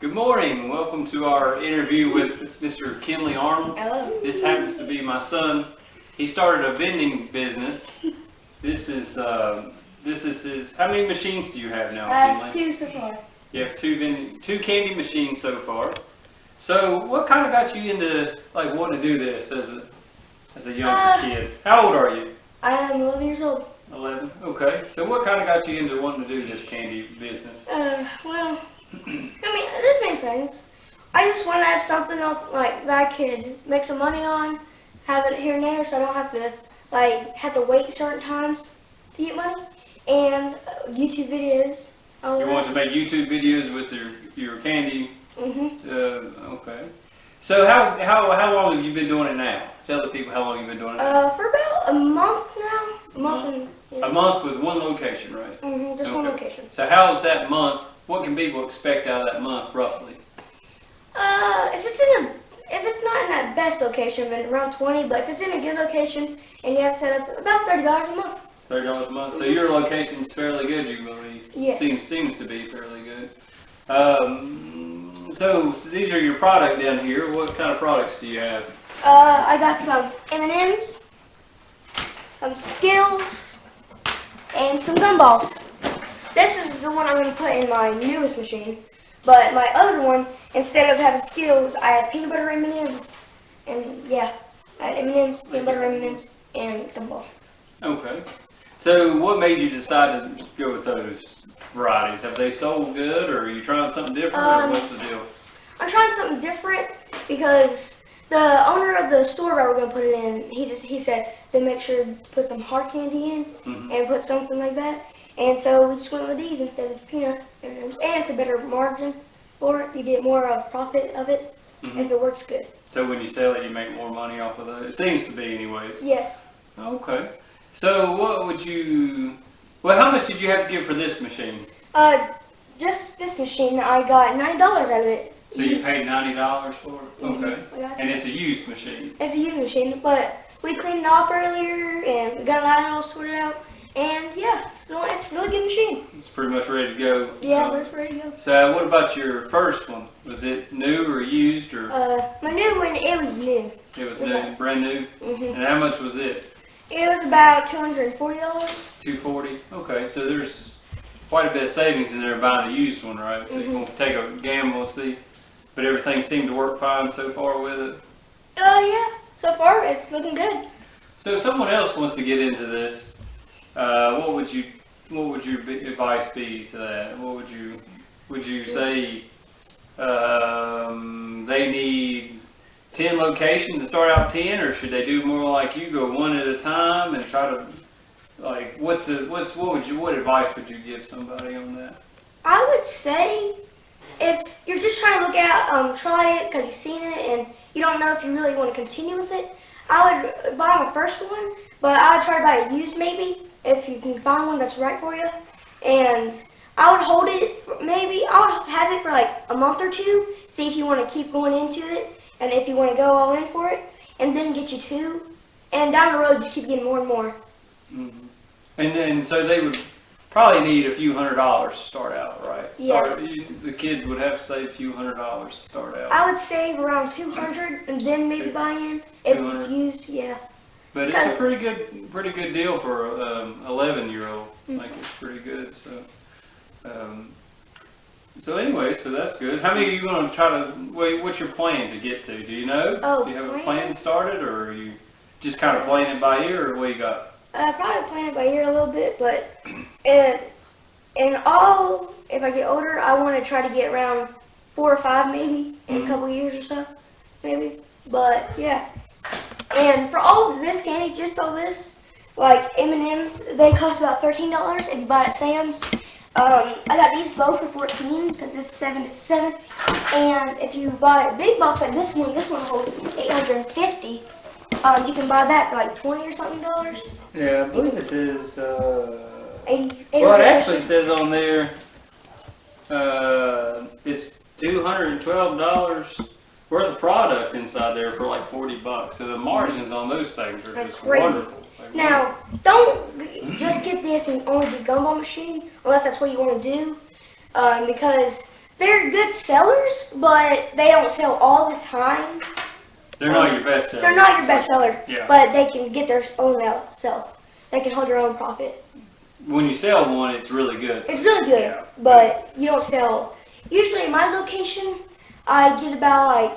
Good morning. Welcome to our interview with Mr. Kinley Arnold. Hello. This happens to be my son. He started a vending business. This is his. How many machines do you have now, I have Kinley? 2 so far. You have two candy machines so far. So, what kind of got you into like wanting to do this as a younger kid? How old are you? I am 11 years old. 11. Okay. So, what kind of got you into wanting to do this candy business? Well, I mean, there's many things. I just want to have something else, like that I could make some money on, have it here and there, so I don't have to have to wait certain times to get money, and YouTube videos. All You that. want to make YouTube videos with your candy. Mhm. Okay. So how long have you been doing it now? Tell the people how long you've been doing it. For about a month now. A month and yeah. A month with one location, right? Just one Okay. location. So how's that month? What can people expect out of that month, roughly? If it's not in that best location, then around 20. But if it's in a good location and you have set up about $30 a month. $30 a month. So your location's fairly good, you believe? Yes. Seems to be fairly good. So these are your product down here. What kind of products do you have? I got some M&Ms, some Skittles, and some gumballs. This is the one I'm going to put in my newest machine. But my other one, instead of having Skittles, I had peanut butter M&Ms. And yeah, I had M&Ms, peanut butter M&Ms, and gumballs. Okay. So what made you decide to go with those varieties? Have they sold good, or are you trying something different, or what's the deal? I'm trying something different because the owner of the store where we're going to put it in, he said to make sure to put some hard candy in and put something like that. And so we just went with these instead of peanut M&Ms. And it's a better margin for it. You get more of profit of it if it works good. So when you sell it, you make more money off of it? It seems to be anyways. Yes. Okay. So what would you, well, how much did you have to give for this machine? Just this machine, I got $90 out of it. So you paid $90 for it? Okay. I got it. And it's a used machine? It's a used machine, but we cleaned it off earlier and we got that all sorted out. And yeah, so it's a really good machine. It's pretty much ready to go? Yeah, but it's ready to go. So what about your first one? Was it new or used, or My new one, it was new. it was new, brand new? Mhm. And how much was it? It was about $240. $240. Okay, so there's quite a bit of savings in there buying a used one, right? So you're gonna take a gamble and see. But everything seemed to work fine so far with it. Yeah. So far, it's looking good. So if someone else wants to get into this, what would your advice be to that? Would you say they need 10 locations to start out 10, or should they do more like you, go one at a time and try to, like, what advice would you give somebody on that? I would say if you're just trying to look at, try it because you've seen it and you don't know if you really want to continue with it, I would buy my first one, but I would try to buy a used maybe if you can find one that's right for you. And I would hold it, I would have it for like a month or two, see if you want to keep going into it and if you want to go all in for it, and then get you 2. And down the road, just keep getting more and more. And so they would probably need a few $100s to start out, right? Yes. The kid would have to save a few $100s to start out. I would save around $200 and then maybe buy in if it's 200. used. Yeah. But it's a pretty good deal for an 11-year-old. Like, it's pretty good. So anyway, so that's good. How many are you going to try to? What's your plan to get to? Do you know? Oh, do you have a plan? plan started, or are you just kind of playing it by ear, or what you got? Probably plan it by ear a little bit, but if I get older, I want to try to get around 4 or 5 maybe in a couple years or so, maybe. But yeah. And for all of this candy, just all this, like M&Ms, they cost about $13 if you buy it at Sam's. I got these both for $14 because this is 7 to 7. And if you buy a big box like this one holds 850. You can buy that for like $20 or something dollars. Yeah, I believe this is. Well, it 850. actually says on there it's $212 worth of product inside there for like $40. So the margins on those things are just Crazy. wonderful. Like, Now, don't just get this and only get gumball machine unless that's what you want to do, because they're good sellers, but they don't sell all the time. They're not your best seller. They're not your best seller, Yeah. but they can get their own self. They can hold their own profit. When you sell one, it's really good. It's really good, Yeah. but you don't sell. Usually in my location, I get about like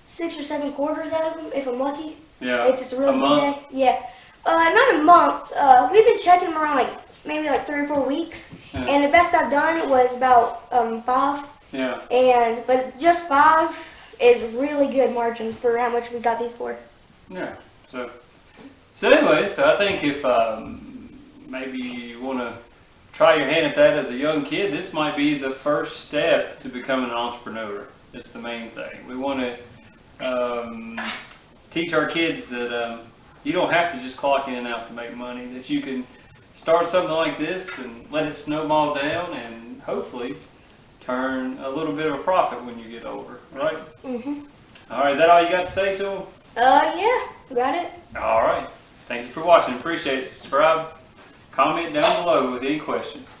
6 or 7 quarters out of them if I'm lucky. Yeah. If it's a really A good month? day. Yeah. Not a month. We've been checking them around like maybe like 3 or 4 weeks, Yeah. and the best I've done was about 5. Yeah. But just 5 is really good margin for how much we got these for. Yeah. So anyways, I think if maybe you want to try your hand at that as a young kid, this might be the first step to becoming an entrepreneur. It's the main thing. We want to teach our kids that you don't have to just clock in and out to make money, that you can start something like this and let it snowball down and hopefully turn a little bit of a profit when you get older, right? Mhm. All right, is that all you got to say to them? Yeah, got it. All right. Thank you for watching. Appreciate it. Subscribe, comment down below with any questions.